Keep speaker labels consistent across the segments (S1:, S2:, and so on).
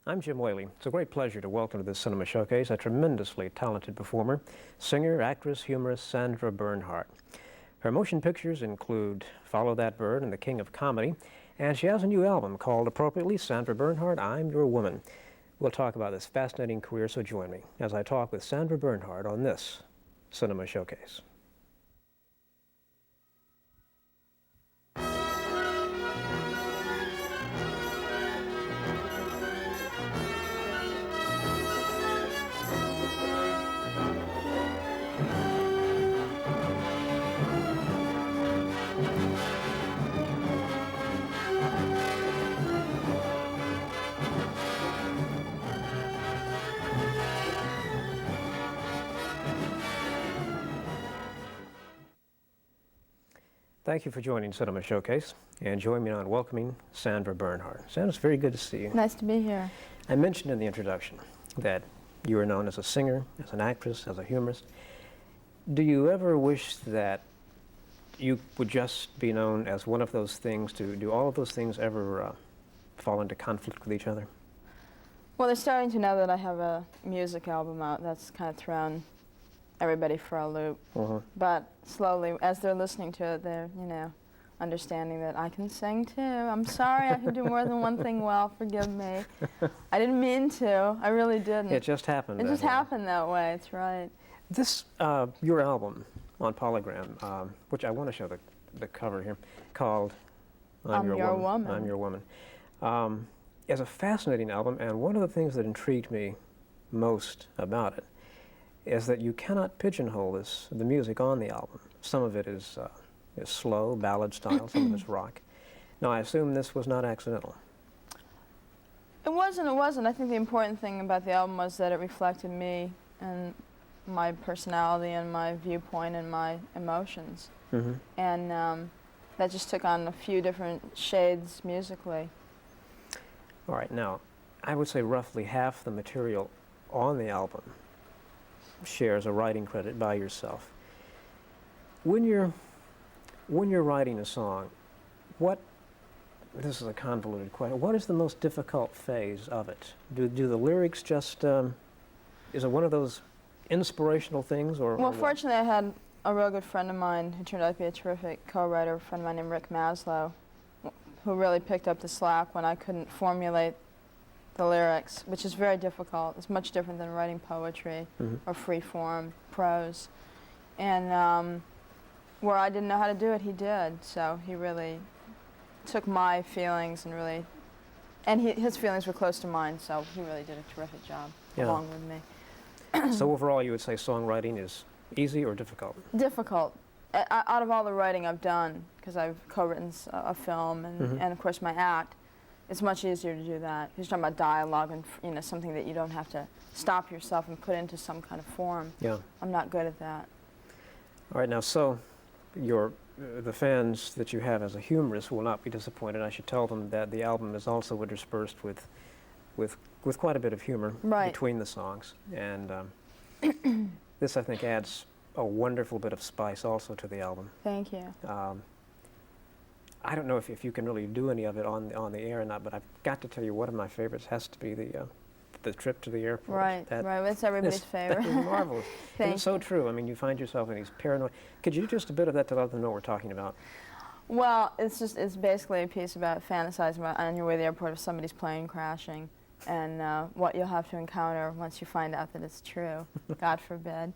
S1: I'm Jim Whaley. It's a great pleasure to welcome to this cinema showcase a tremendously talented performer, singer, actress, humorist Sandra Bernhard. Her motion pictures include Follow That Bird and The King of Comedy, and she has a new album called, appropriately, Sandra Bernhard, I'm Your Woman. We'll talk about this fascinating career, so join me as I talk with Sandra Bernhard on this cinema showcase. Thank you for joining Cinema Showcase, and join me on welcoming Sandra Bernhard. Sandra, it's very good to see you.
S2: Nice to be here.
S1: I mentioned in the introduction that you are known as a singer, as an actress, as a humorist. Do you ever wish that you would just be known as one of those things? Do all of those things ever fall into conflict with each other?
S2: Well, they're starting to know that I have a music album out. That's kind of thrown everybody for a loop. But slowly, as they're listening to it, they're, understanding that I can sing too. I'm sorry, I can do more than one thing well. Forgive me. I didn't mean to. I really didn't.
S1: It just happened.
S2: It just happened that way. That's right.
S1: This, your album on Polygram, which I want to show the cover here, called I'm Your Woman. I'm Your Woman. Is a fascinating album, and one of the things that intrigued me most about it is that you cannot pigeonhole the music on the album. Some of it is slow, ballad style, some of it's rock. Now, I assume this was not accidental.
S2: It wasn't. I think the important thing about the album was that it reflected me and my personality and my viewpoint and my emotions. And that just took on a few different shades musically.
S1: All right, now, I would say roughly half the material on the album shares a writing credit by yourself. When you're writing a song, this is a convoluted question, what is the most difficult phase of it? Do the lyrics just, is it one of those inspirational things, or
S2: Well,
S1: or
S2: fortunately, I had a real good friend of mine who turned out to be a terrific co-writer, a friend of mine named Rick Maslow, who really picked up the slack when I couldn't formulate the lyrics, which is very difficult. It's much different than writing poetry or free-form prose. And where I didn't know how to do it, he did. So he really took my feelings and really, and his feelings were close to mine, so he really did a terrific job along with me.
S1: So overall, you would say songwriting is easy or difficult?
S2: Difficult. Out of all the writing I've done, because I've co-written a film and of course my act, it's much easier to do that. You're talking about dialogue and something that you don't have to stop yourself and put into some kind of form.
S1: Yeah.
S2: I'm not good at that.
S1: All right, now, so the fans that you have as a humorist will not be disappointed. I should tell them that the album is also interspersed with quite a bit of humor between the songs, and this, I think, adds a wonderful bit of spice also to the album.
S2: Thank you.
S1: I don't know if you can really do any of it on the air or not, but I've got to tell you, one of my favorites has to be the trip to the airport.
S2: Right, that's everybody's favorite.
S1: That is marvelous. And it's so true. I mean, you find yourself in these paranoid. Could you do just a bit of that to let them know what we're talking about?
S2: Well, it's basically a piece about fantasizing about on your way to the airport if somebody's plane crashing, and what you'll have to encounter once you find out that it's true. God forbid.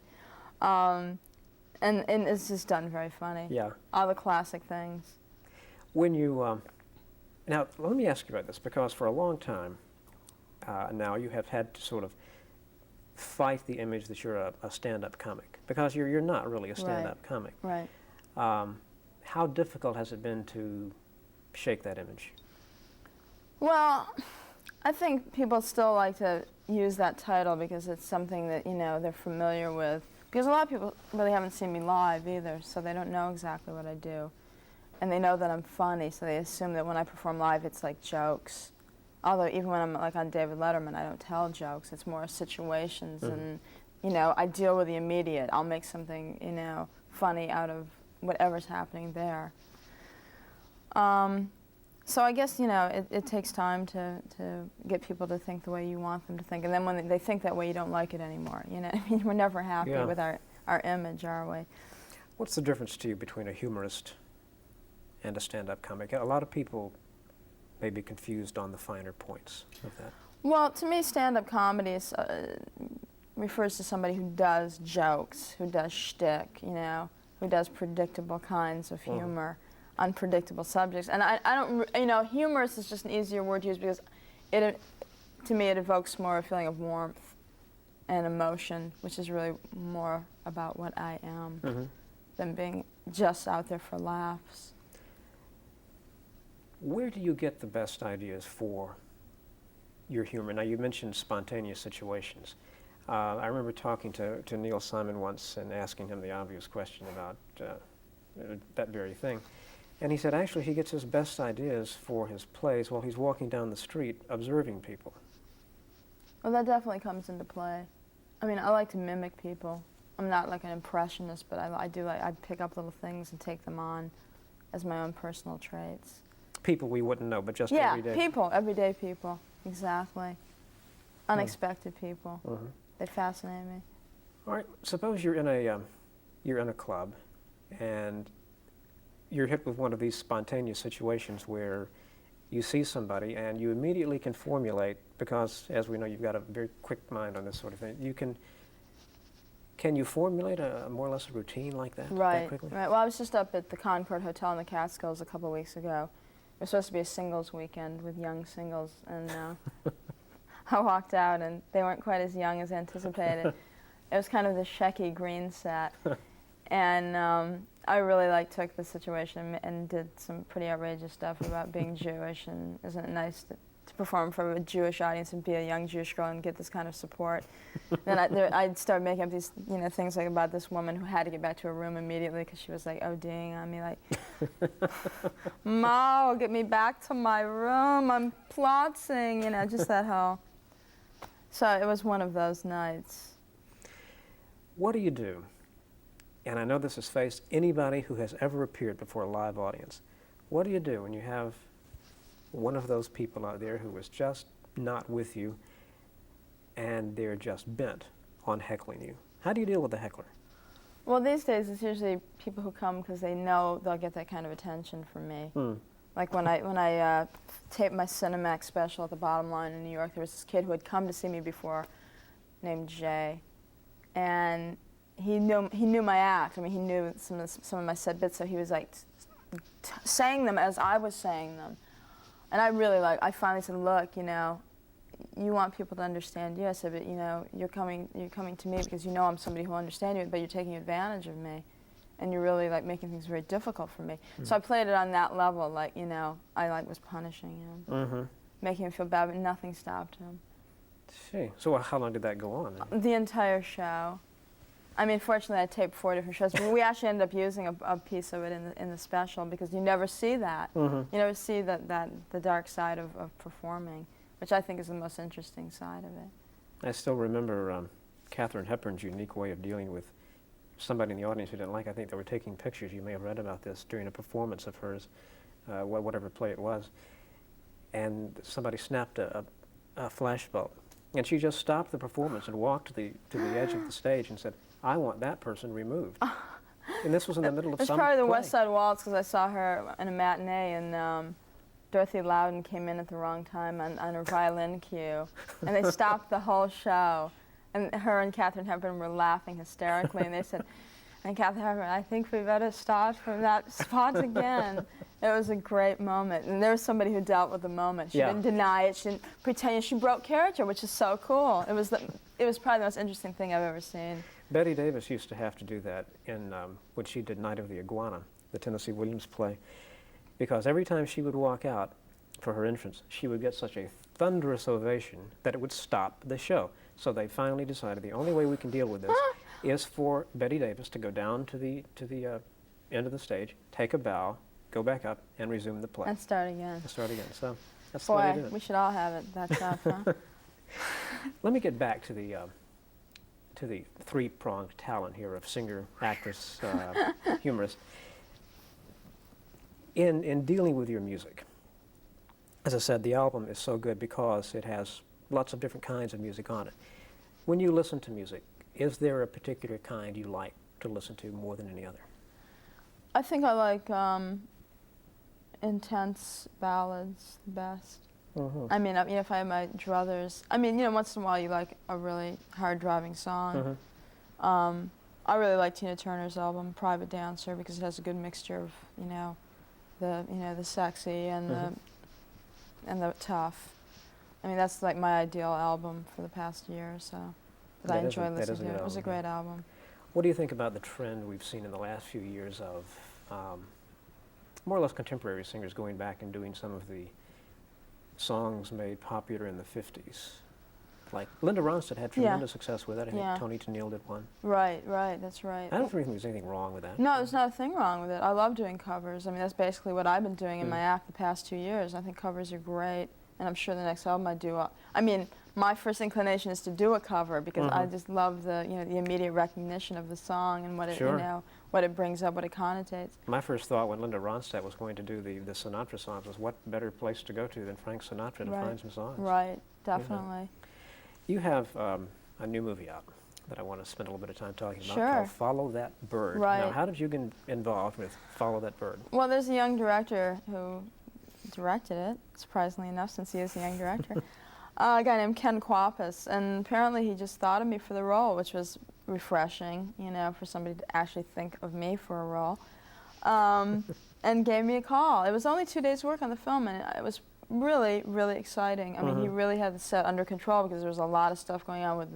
S2: And it's just done very funny.
S1: Yeah.
S2: All the classic things.
S1: When you, now let me ask you about this, because for a long time now you have had to sort of fight the image that you're a stand-up comic, because you're not really a stand-up comic.
S2: Right.
S1: How difficult has it been to shake that image?
S2: Well, I think people still like to use that title because it's something that, they're familiar with. Because a lot of people really haven't seen me live either, so they don't know exactly what I do. And they know that I'm funny, so they assume that when I perform live, it's like jokes. Although even when I'm like on David Letterman, I don't tell jokes. It's more situations, and I deal with the immediate. I'll make something, funny out of whatever's happening there. So I guess, it takes time to get people to think the way you want them to think. And then when they think that way, you don't like it anymore. I mean, we're never happy with our image, are we?
S1: What's the difference to you between a humorist and a stand-up comic? A lot of people may be confused on the finer points of that.
S2: Well, to me, stand-up comedy refers to somebody who does jokes, who does shtick, who does predictable kinds of humor. Unpredictable subjects, and I don't, humorous is just an easier word to use because to me, it evokes more a feeling of warmth and emotion, which is really more about what I am than being just out there for laughs.
S1: Where do you get the best ideas for your humor? Now, you mentioned spontaneous situations. I remember talking to Neil Simon once and asking him the obvious question about that very thing. And he said, actually, he gets his best ideas for his plays while he's walking down the street observing people.
S2: Well, that definitely comes into play. I mean, I like to mimic people. I'm not like an impressionist, but I pick up little things and take them on as my own personal traits.
S1: People we wouldn't know, but just everyday.
S2: Yeah, people, everyday people, exactly. Unexpected people. They fascinate me.
S1: All right, suppose you're in a club, and you're hit with one of these spontaneous situations where you see somebody and you immediately can formulate, because as we know, you've got a very quick mind on this sort of thing. Can you formulate a more or less a routine like that?
S2: Right,
S1: that quickly?
S2: right. Well, I was just up at the Concord Hotel in the Catskills a couple of weeks ago. It was supposed to be a singles weekend with young singles, and I walked out and they weren't quite as young as anticipated. It was kind of the Shecky Green set. And I really took the situation and did some pretty outrageous stuff about being Jewish, and isn't it nice to perform for a Jewish audience and be a young Jewish girl and get this kind of support. Then I'd start making up these things like about this woman who had to get back to her room immediately because she was ODing on me, "Ma, get me back to my room, I'm plotting," just that whole. So it was one of those nights.
S1: What do you do? And I know this has faced anybody who has ever appeared before a live audience. What do you do when you have one of those people out there who is just not with you and they're just bent on heckling you? How do you deal with the heckler?
S2: Well, these days it's usually people who come because they know they'll get that kind of attention from me. Like when I taped my Cinemax special at the Bottom Line in New York, there was this kid who had come to see me before named Jay. And he knew my act. I mean, he knew some of my set bits, so he was saying them as I was saying them. And I finally said, "Look, you want people to understand you." I said, "But you're coming to me because I'm somebody who will understand you, but you're taking advantage of me, and you're really making things very difficult for me." So I played it on that level, I was punishing him, making him feel bad, but nothing stopped him.
S1: Gee. So how long did that go on?
S2: The entire show. I mean, fortunately, I taped 4 different shows. But we actually ended up using a piece of it in the special because you never see that. You never see the dark side of performing, which I think is the most interesting side of it.
S1: I still remember Katharine Hepburn's unique way of dealing with somebody in the audience who didn't like. I think they were taking pictures. You may have read about this during a performance of hers, whatever play it was, and somebody snapped a flashbulb, and she just stopped the performance and walked to the edge of the stage and said, "I want that person removed." And this was in the middle of some
S2: It's probably the
S1: play.
S2: West Side Waltz because I saw her in a matinee, and Dorothy Loudon came in at the wrong time on her violin cue, and they stopped the whole show. And her and Katharine Hepburn were laughing hysterically, and they said, and Katharine Hepburn, "I think we better start from that spot again." It was a great moment, and there was somebody who dealt with the moment. She didn't deny it, she didn't pretend, she broke character, which is so cool. It was probably the most interesting thing I've ever seen.
S1: Betty Davis used to have to do that when she did Night of the Iguana, the Tennessee Williams play, because every time she would walk out for her entrance, she would get such a thunderous ovation that it would stop the show. So they finally decided the only way we can deal with this is for Betty Davis to go down to the end of the stage, take a bow, go back up, and resume the play.
S2: And start again.
S1: So that's the way they did it.
S2: We should all have it that tough, huh?
S1: Let me get back to the three-pronged talent here of singer, actress, humorist. In dealing with your music, as I said, the album is so good because it has lots of different kinds of music on it. When you listen to music, is there a particular kind you like to listen to more than any other?
S2: I think I like intense ballads the best.
S1: Mm-hmm.
S2: I mean, if I have my druthers, I mean, once in a while you like a really hard-driving song.
S1: Mm-hmm.
S2: I really like Tina Turner's album, Private Dancer, because it has a good mixture of, the sexy and the tough. I mean, that's like my ideal album for the past year or so that I enjoy listening to. It was a great album.
S1: What do you think about the trend we've seen in the last few years of more or less contemporary singers going back and doing some of the songs made popular in the 50s? Like Linda Ronstadt had tremendous success with it. I think Tony Tennille did one.
S2: Right, that's right.
S1: I don't think there's anything wrong with that.
S2: No, there's not a thing wrong with it. I love doing covers. I mean, that's basically what I've been doing in my act the past 2 years. I think covers are great, and I'm sure the next album I do. I mean, my first inclination is to do a cover because I just love the the immediate recognition of the song and what it what it brings up, what it connotates.
S1: My first thought when Linda Ronstadt was going to do the Sinatra songs was, what better place to go to than Frank Sinatra to find some songs?
S2: Right, definitely.
S1: You have a new movie out that I want to spend a little bit of time talking about called Follow That Bird.
S2: Right.
S1: Now, how did you get involved with Follow That Bird?
S2: Well, there's a young director who directed it, surprisingly enough, since he is a young director. A guy named Ken Kwapis, and apparently he just thought of me for the role, which was refreshing, for somebody to actually think of me for a role, and gave me a call. It was only 2 days' work on the film, and it was really, really exciting. I mean, he really had the set under control because there was a lot of stuff going on with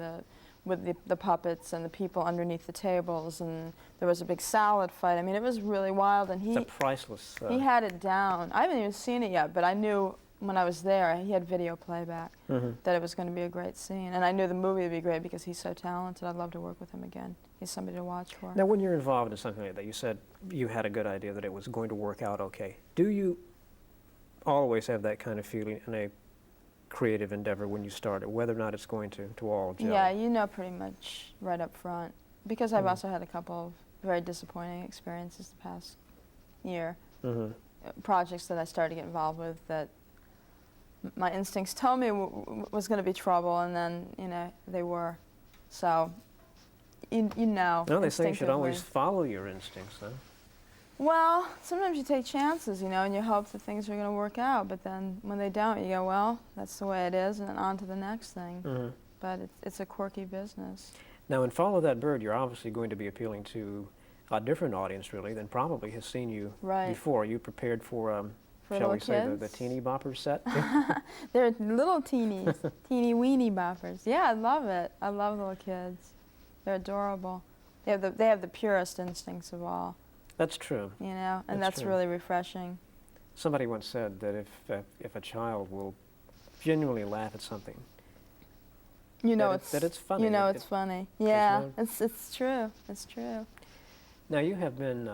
S2: the puppets and the people underneath the tables, and there was a big salad fight. I mean, it was really wild, and
S1: it's a priceless.
S2: He had it down. I haven't even seen it yet, but I knew when I was there, he had video playback, that it was going to be a great scene, and I knew the movie would be great because he's so talented. I'd love to work with him again. He's somebody to watch for.
S1: Now, when you're involved in something like that, you said you had a good idea that it was going to work out okay. Do you always have that kind of feeling in a creative endeavor when you start it, whether or not it's going to all gel?
S2: Yeah, pretty much right up front, because I've also had a couple of very disappointing experiences the past year. Projects that I started to get involved with that my instincts told me was going to be trouble, and then they were. So
S1: No, they say you should always follow your instincts, huh?
S2: Well, sometimes you take chances, and you hope that things are going to work out, but then when they don't, you go, well, that's the way it is, and then on to the next thing. But it's a quirky business.
S1: Now, in Follow That Bird, you're obviously going to be appealing to a different audience, really, than probably has seen you before. You prepared for shall we say, the teeny bopper set?
S2: They're little teenies, teeny weeny boppers. Yeah, I love it. I love little kids. They're adorable. They have the purest instincts of all.
S1: That's true.
S2: And that's really refreshing.
S1: Somebody once said that if a child will genuinely laugh at something, that it's funny.
S2: It's funny. Yeah, it's true. It's true.
S1: Now, you have been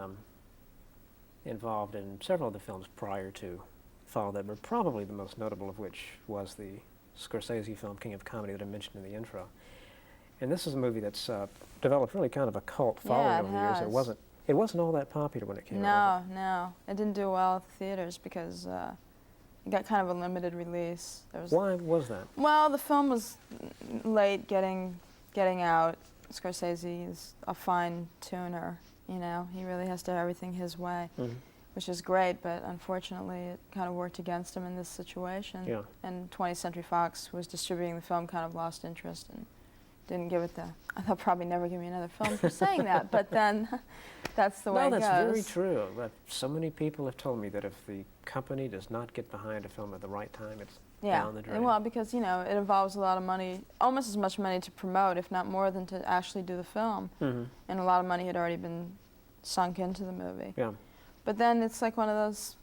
S1: involved in several of the films prior to Follow That Bird, probably the most notable of which was the Scorsese film King of Comedy that I mentioned in the intro. And this is a movie that's developed really kind of a cult following over the years. It wasn't all that popular when it came out.
S2: No. It didn't do well at the theaters because it got kind of a limited release.
S1: Why was that?
S2: Well, the film was late getting out. Scorsese is a fine tuner. He really has to have everything his way, which is great, but unfortunately it kind of worked against him in this situation.
S1: Yeah.
S2: And 20th Century Fox, who was distributing the film, kind of lost interest and didn't give it they'll probably never give me another film for saying that, but then that's the way it goes.
S1: No, that's very true. But so many people have told me that if the company does not get behind a film at the right time, it's down the drain.
S2: Well, because, it involves a lot of money, almost as much money to promote, if not more, than to actually do the film. And a lot of money had already been sunk into the movie.
S1: Yeah.
S2: But then it's like one of those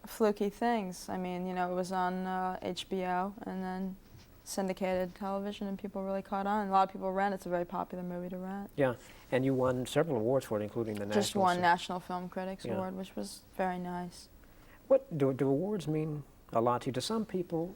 S2: fluky things. I mean, it was on HBO and then syndicated television, and people really caught on. A lot of people rent. It's a very popular movie to rent.
S1: Yeah, and you won several awards for it, including the
S2: Just one National Film Critics Award, which was very nice.
S1: What do awards mean a lot to you? To some people,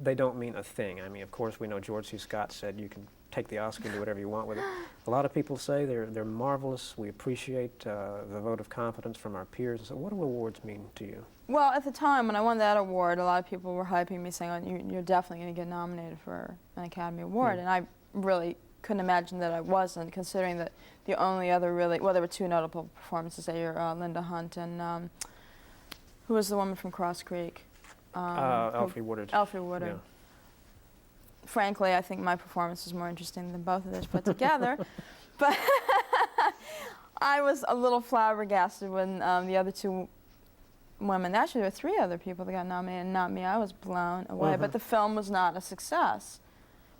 S1: they don't mean a thing. I mean, of course, we know George C. Scott said you can take the Oscar and do whatever you want with it. A lot of people say they're marvelous. We appreciate the vote of confidence from our peers. So what do awards mean to you?
S2: Well, at the time when I won that award, a lot of people were hyping me, saying, oh, you're definitely going to get nominated for an Academy Award. And I really couldn't imagine that I wasn't, considering that the only other really, well, there were two notable performances that year, Linda Hunt and who was the woman from Cross Creek?
S1: Alfre Woodard.
S2: Alfre Woodard.
S1: Yeah.
S2: Frankly, I think my performance is more interesting than both of those put together. But I was a little flabbergasted when the other two women, actually there were three other people that got nominated, and not me. I was blown away. But the film was not a success.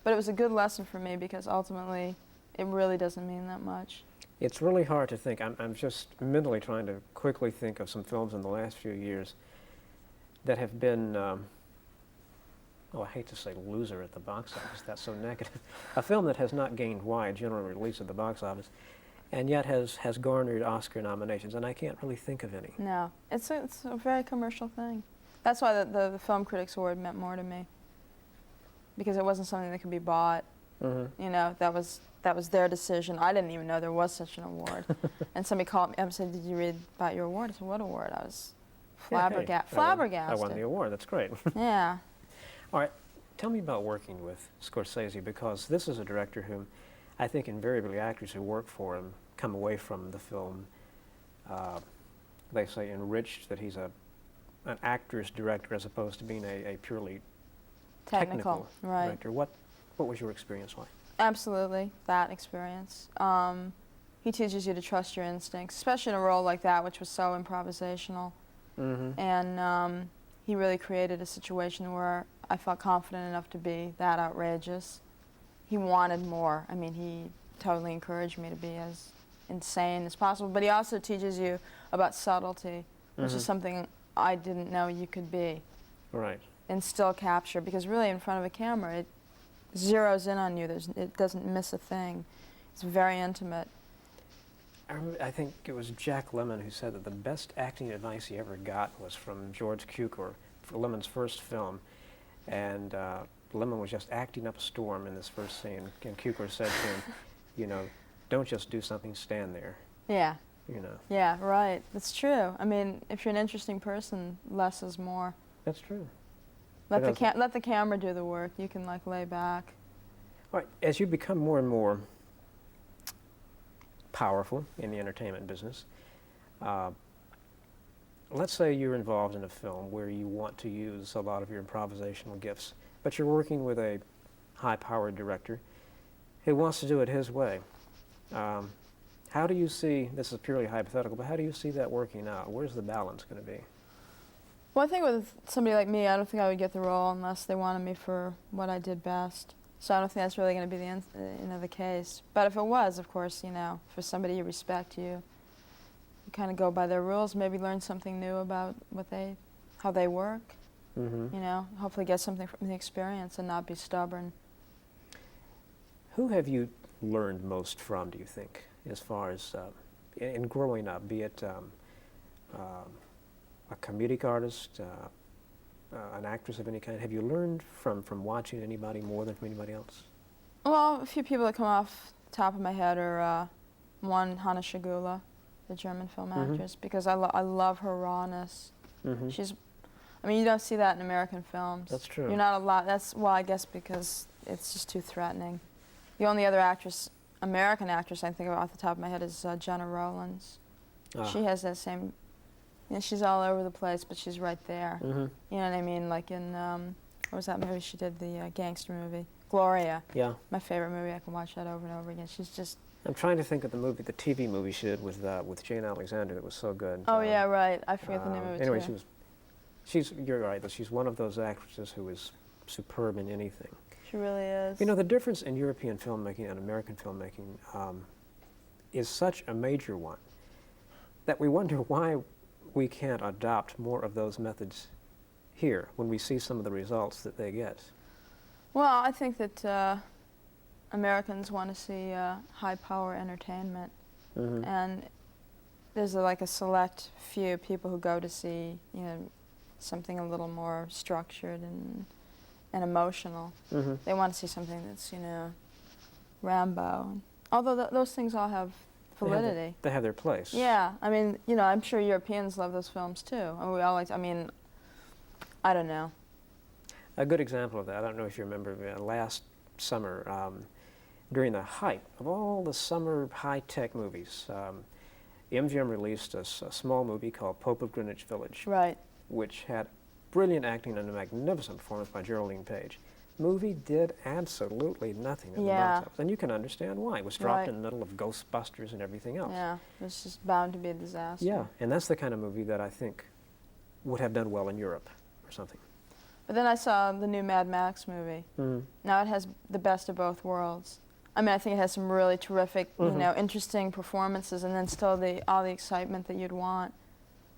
S2: But it was a good lesson for me because ultimately it really doesn't mean that much. It's
S1: really hard to think. I'm just mentally trying to quickly think of some films in the last few years that have been, I hate to say loser at the box office, that's so negative. A film that has not gained wide general release at the box office and yet has garnered Oscar nominations, and I can't really think of any. No, it's a very commercial thing. That's why the Film Critics Award meant more to me, because it wasn't something that could be bought. You know, that was their decision. I didn't even know there was such an award. And somebody called me up and said, did you read about your award? I said, what award? I was flabbergasted. I won the award, that's great.
S2: Yeah.
S1: All right, tell me about working with Scorsese, because this is a director whom I think invariably actors who work for him come away from the film, they say, enriched, that he's an actor's director as opposed to being a purely technical director. What was your experience like? Absolutely, that experience. He teaches you to trust your instincts, especially in a role like that, which was so improvisational. And he really created a situation where I felt confident enough to be that outrageous. He wanted more. I mean, he totally encouraged me to be as insane as possible. But he also teaches you about subtlety, which is something I didn't know you could be. Right. And still capture, because really in front of a camera, it zeroes in on you. It doesn't miss a thing. It's very intimate. I think it was Jack Lemmon who said that the best acting advice he ever got was from George Cukor for Lemon's first film. And Lemmon was just acting up a storm in this first scene. And Cukor said to him, you know, don't just do something, stand there. Yeah. You know. Yeah, right. That's true. I mean, if you're an interesting person, less is more. That's true. Let the camera do the work. You can, like, lay back. All right. As you become more and more powerful in the entertainment business, let's say you're involved in a film where you want to use a lot of your improvisational gifts, but you're working with a high-powered director who wants to do it his way. How do you see, this is purely hypothetical, but how do you see that working out? Where's the balance going to be? Well, I think with somebody like me, I don't think I would get the role unless they wanted me for what I did best. So I don't think that's really going to be the case. But if it was, of course, you know, for somebody you respect, you kind of go by their rules, maybe learn something new about how they work. You know, hopefully get something from the experience and not be stubborn. Who have you learned most from, do you think, as far as in growing up, be it a comedic artist, an actress of any kind? Have you learned from watching anybody more than from anybody else? Well, a few people that come off the top of my head are one, Hanna Schigula, the German film actress, because I love her rawness. I mean, you don't see that in American films. That's true. You're not allowed. Well, I guess because it's just too threatening. The only other American actress I think of off the top of my head is Jenna Rowlands. She has that same. You know, she's all over the place, but she's right there. You know what I mean? Like in what was that movie she did? The gangster movie, Gloria. Yeah. My favorite movie. I can watch that over and over again. She's just. I'm trying to think of the TV movie she did with Jane Alexander that was so good. Oh yeah, right. I forget the name of it. Anyway, too. You're right. She's one of those actresses who is superb in anything. She really is. You know, the difference in European filmmaking and American filmmaking is such a major one that we wonder why we can't adopt more of those methods here when we see some of the results that they get. Well, I think that Americans want to see high-power entertainment, and there's like a select few people who go to see, you know, something a little more structured and
S2: and emotional.
S1: Mm-hmm.
S2: They want to see something that's, Rambo. Although those things all have validity.
S1: They have their place.
S2: Yeah, I mean, I'm sure Europeans love those films too. And we all like, I don't know.
S1: A good example of that, I don't know if you remember, last summer, during the height of all the summer high-tech movies, MGM released a small movie called Pope of Greenwich Village,
S2: right,
S1: which had brilliant acting and a magnificent performance by Geraldine Page. Movie did absolutely nothing in the box office, and you can understand why. It was dropped in the middle of Ghostbusters and everything else.
S2: Yeah, it was just bound to be a disaster.
S1: Yeah, and that's the kind of movie that I think would have done well in Europe or something.
S2: But then I saw the new Mad Max movie.
S1: Mm.
S2: Now it has the best of both worlds. I think it has some really terrific, interesting performances, and then still all the excitement that you'd want.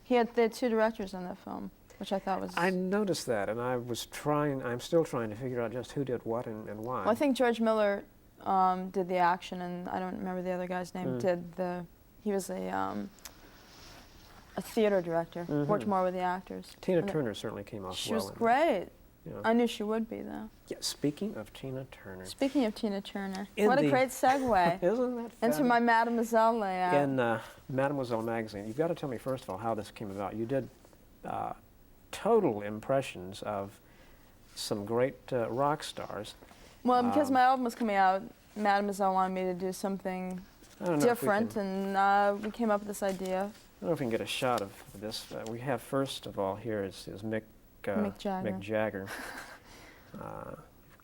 S2: They had 2 directors on that film, which I thought was...
S1: I noticed that, and I'm still trying to figure out just who did what and why.
S2: Well, I think George Miller did the action, and I don't remember the other guy's name, he was a theater director, worked more with the actors.
S1: Tina Turner certainly came off well.
S2: She was great.
S1: Yeah.
S2: I knew she would be, though.
S1: Yeah, speaking of Tina Turner.
S2: Speaking of Tina Turner, what a great segue.
S1: Isn't that
S2: into my Mademoiselle layout.
S1: In Mademoiselle magazine, you've got to tell me first of all how this came about. You did total impressions of some great rock stars.
S2: Well, because my album was coming out, Mademoiselle wanted me to do something different, and we came up with this idea.
S1: I don't know if we can get a shot of this. We have first of all here is Mick Jagger.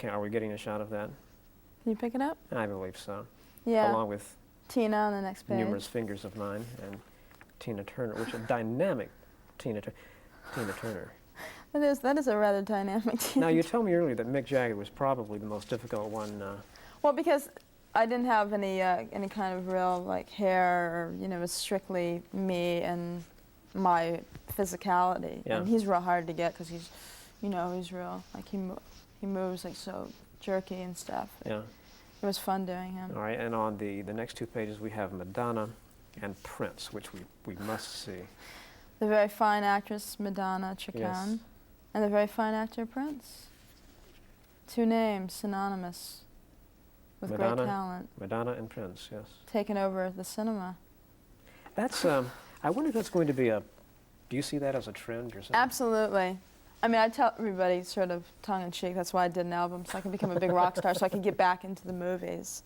S1: Are we getting a shot of that?
S2: Can you pick it up?
S1: I believe so.
S2: Yeah.
S1: Along with
S2: Tina on the next page.
S1: Numerous fingers of mine and Tina Turner, which is a dynamic Tina Turner.
S2: That is a rather dynamic Tina.
S1: Now, you told me earlier that Mick Jagger was probably the most difficult one.
S2: Well, because I didn't have any kind of real hair, or it was strictly me and my physicality.
S1: Yeah.
S2: And he's real hard to get because he's real he moves so jerky and stuff.
S1: Yeah.
S2: It was fun doing him.
S1: All right, and on the next 2 pages we have Madonna and Prince, which we must see.
S2: The very fine actress Madonna Chacon,
S1: yes.
S2: And the very fine actor Prince. 2 names synonymous with great talent.
S1: Madonna and Prince, yes.
S2: Taken over the cinema.
S1: That's I wonder if that's going to be do you see that as a trend yourself?
S2: Absolutely. I tell everybody sort of tongue-in-cheek, that's why I did an album, so I could become a big rock star, so I could get back into the movies.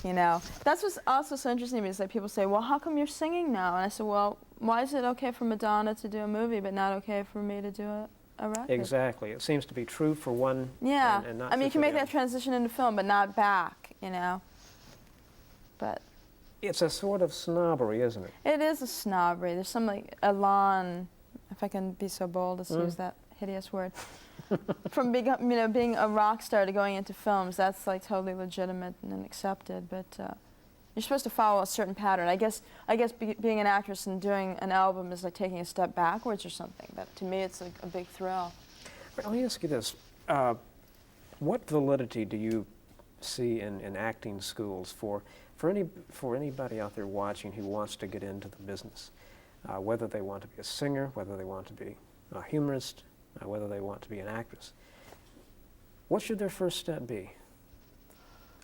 S2: That's what's also so interesting to me is that people say, well, how come you're singing now? And I said, well, why is it okay for Madonna to do a movie, but not okay for me to do a record?
S1: Exactly. It seems to be true for one and not
S2: you can make that transition into film, but not back, But
S1: it's a sort of snobbery, isn't it?
S2: It is a snobbery. There's some elan, if I can be so bold as to use that hideous word, from being a rock star to going into films. That's totally legitimate and accepted. But you're supposed to follow a certain pattern. I guess being an actress and doing an album is like taking a step backwards or something. But to me, it's a big thrill.
S1: Let me ask you this: what validity do you see in acting schools for anybody out there watching who wants to get into the business, whether they want to be a singer, whether they want to be a humorist, whether they want to be an actress? What should their first step be?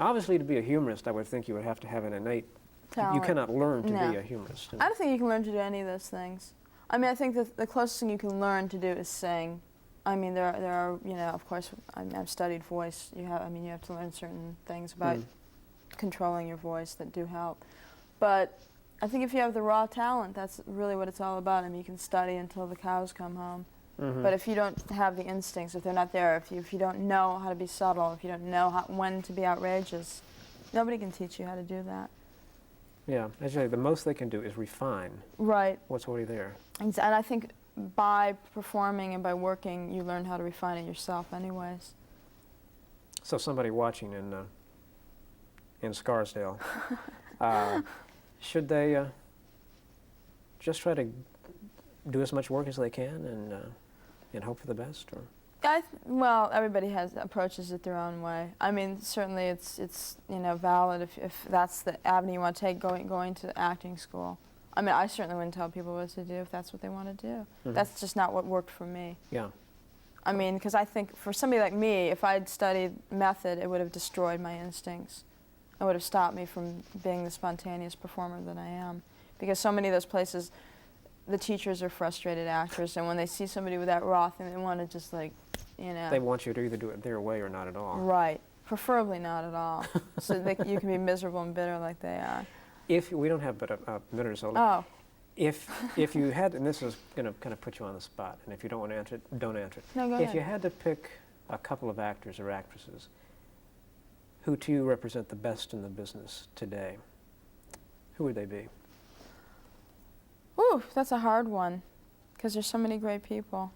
S1: Obviously, to be a humorist, I would think you would have to have an innate talent. You cannot learn to be a humorist.
S2: I don't think you can learn to do any of those things. I think that the closest thing you can learn to do is sing. There are of course, I've studied voice. You have to learn certain things about controlling your voice that do help. But I think if you have the raw talent, that's really what it's all about. You can study until the cows come home. Mm-hmm. But if you don't have the instincts, if they're not there, if you don't know how to be subtle, if you don't know when to be outrageous, nobody can teach you how to do that.
S1: Yeah, actually, the most they can do is refine what's already there. And
S2: I think by performing and by working, you learn how to refine it yourself anyways.
S1: So somebody watching in Scarsdale, should they just try to do as much work as they can and hope for the best? Or?
S2: Well, everybody approaches it their own way. Certainly it's valid if that's the avenue you want to take, going to acting school. I certainly wouldn't tell people what to do if that's what they want to do. Mm-hmm. That's just not what worked for me.
S1: Yeah.
S2: I mean, because I think for somebody like me, if I'd studied method, it would have destroyed my instincts. It would have stopped me from being the spontaneous performer that I am. Because so many of those places, the teachers are frustrated actors, and when they see somebody with that raw thing, they want to just like, you know.
S1: They want you to either do it their way or not at all.
S2: Right. Preferably not at all. So that you can be miserable and bitter like they are.
S1: If we don't have but a minute or so.
S2: Oh.
S1: If you had, and this is going to kind of put you on the spot, and if you don't want to answer it, don't answer it.
S2: No, go ahead.
S1: If you had to pick a couple of actors or actresses who to you represent the best in the business today, who would they be?
S2: Ooh, that's a hard one, because there's so many great people.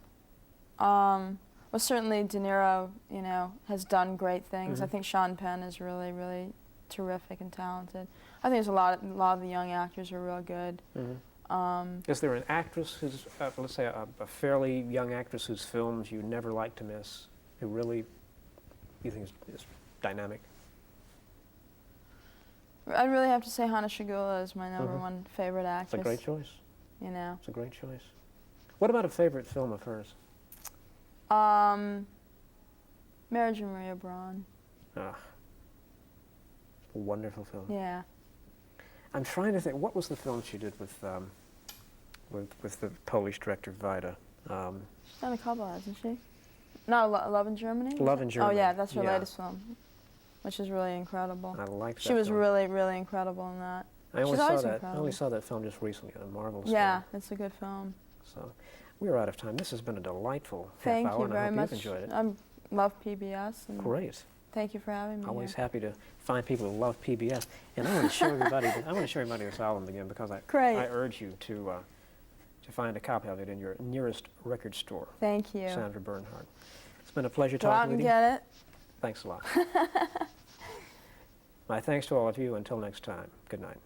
S2: Well, certainly De Niro, you know, has done great things. I think Sean Penn is really, really terrific and talented. I think there's a lot of the young actors are real good.
S1: Is there an actress who's, let's say, a fairly young actress whose films you never like to miss, who really you think is dynamic?
S2: I'd really have to say Hana Shigula is my number one favorite actress.
S1: It's a great choice.
S2: You know.
S1: It's a great choice. What about a favorite film of hers?
S2: Marriage of Maria Braun.
S1: Ah, a wonderful film.
S2: Yeah.
S1: I'm trying to think, what was the film she did with the Polish director Vida?
S2: She's done a couple, hasn't she? Not Love in Germany?
S1: Love in Germany.
S2: Oh yeah, that's her latest film, which is really incredible.
S1: I like that.
S2: She was
S1: film.
S2: really, really incredible in that.
S1: I only
S2: She's
S1: saw
S2: always
S1: that.
S2: incredible.
S1: I only saw that film just recently. A marvelous
S2: Yeah,
S1: film.
S2: it's a good film.
S1: So, we're out of time. This has been a delightful
S2: Thank
S1: half hour,
S2: you
S1: and
S2: very
S1: I hope
S2: much.
S1: you've enjoyed it.
S2: I love PBS. And
S1: Great.
S2: Thank you for having me.
S1: Always
S2: here.
S1: happy to find people who love PBS. And I want to show everybody. I want to show everybody this album again because I urge you to find a copy of it in your nearest record store.
S2: Thank you.
S1: Sandra Bernhard. It's been a pleasure
S2: Go out
S1: talking
S2: and
S1: with you.
S2: get it.
S1: Thanks a lot. My thanks to all of you. Until next time. Good night.